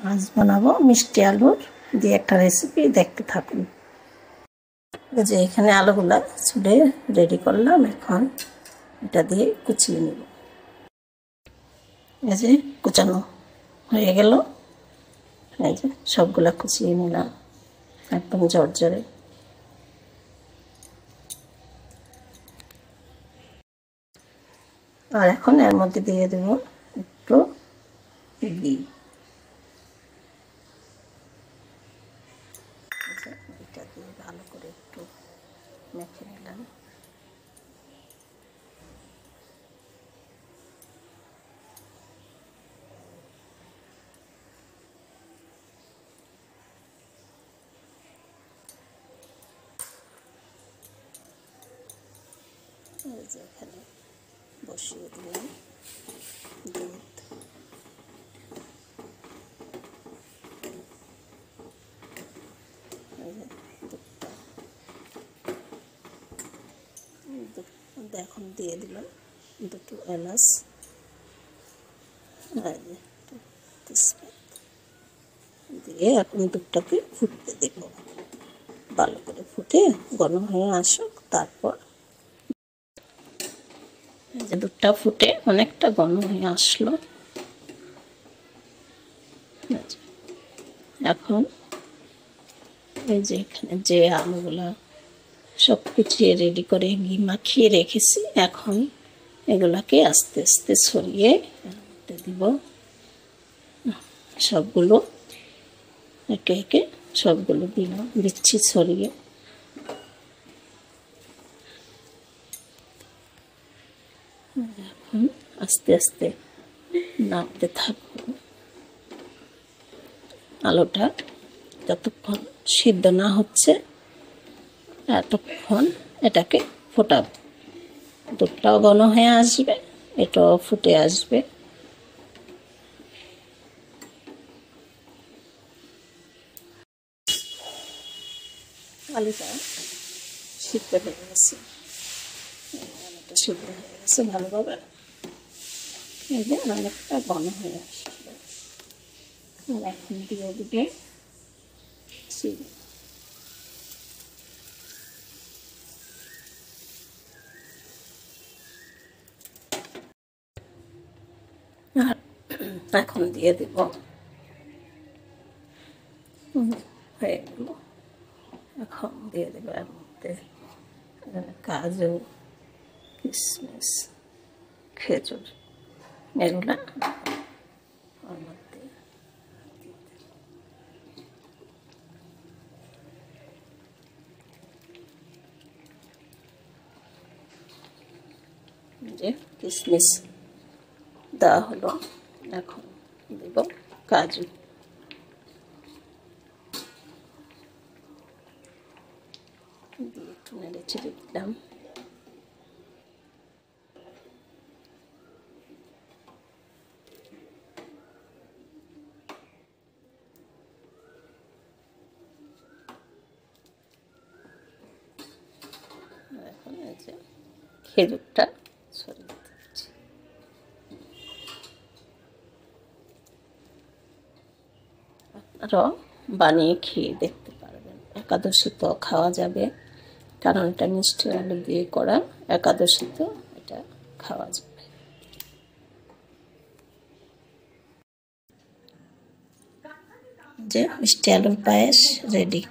আজ বানাবো মিষ্টি আলুর দিয়ে একটা রেসিপি, দেখতে থাকুন। এই যে এখানে আলুগুলা ছুলে রেডি করলাম, এখন এটা দিয়ে কুচিয়ে নেব। এই যে কুচানো হয়ে গেল, এই যে সবগুলা কুচিয়ে নিলাম একদম ঝরঝরে। আর এখন এর মধ্যে দিয়ে দেব একটু ঘি। এটা দিয়ে ভালো করে একটু মেখে নিলাম। এই যে এখানে বসিয়ে দিলাম দুধ। এখন দিয়ে দিলাম দুটো এলাচ, দিয়ে এখন দুধটাকে ফুটতে দেব। ভালো করে ফুটে গরম হয়ে আসুক, তারপর যে দুধটা ফুটে অনেকটা গরম হয়ে আসলো। এখন এই যে এখানে যে আলুগুলা সব কুচিয়ে রেডি করে ঘি মাখিয়ে রেখেছি, এখন এগুলাকে আস্তে আস্তে ছড়িয়ে দিব। সবগুলো একে একে সবগুলো দিচ্ছি ছড়িয়ে। এখন আস্তে আস্তে নাড়তে থাকবো। আলুটা যতক্ষণ সিদ্ধ না হচ্ছে এতক্ষণ এটাকে ফোটাবো। দুধটাও ঘন হয়ে আসবে, এটাও ফুটে আসবে। আলুটা সিদ্ধ হয়ে গেছে, আলুটা সিদ্ধ হয়ে গেছে ভালোভাবে। এই যে অনেকটা ঘন হয়ে আসবে। আর এখন দিয়ে দিবে চিনি। আর এখন দিয়ে দিব হয়ে গেল। এখন দিয়ে দেবো এর মধ্যে কাজু, কিশমিশ, খেজুর, এগুলা ওর মধ্যে যে কিশমিশ দেওয়া হলো। এখন দেব কাজু। দিয়ে একটু নেড়ে চেড়ে দিলাম। এখন এই যে খেজুরটা ছড়িয়ে দিচ্ছি। আপনারাও বানিয়ে খেয়ে দেখতে পারবেন। একাদশীতে খাওয়া যাবে, কারণ এটা মিষ্টি আলু দিয়ে করা। একাদশীতে এটা খাওয়া যাবে। যে মিষ্টি আলুর পায়েস রেডি।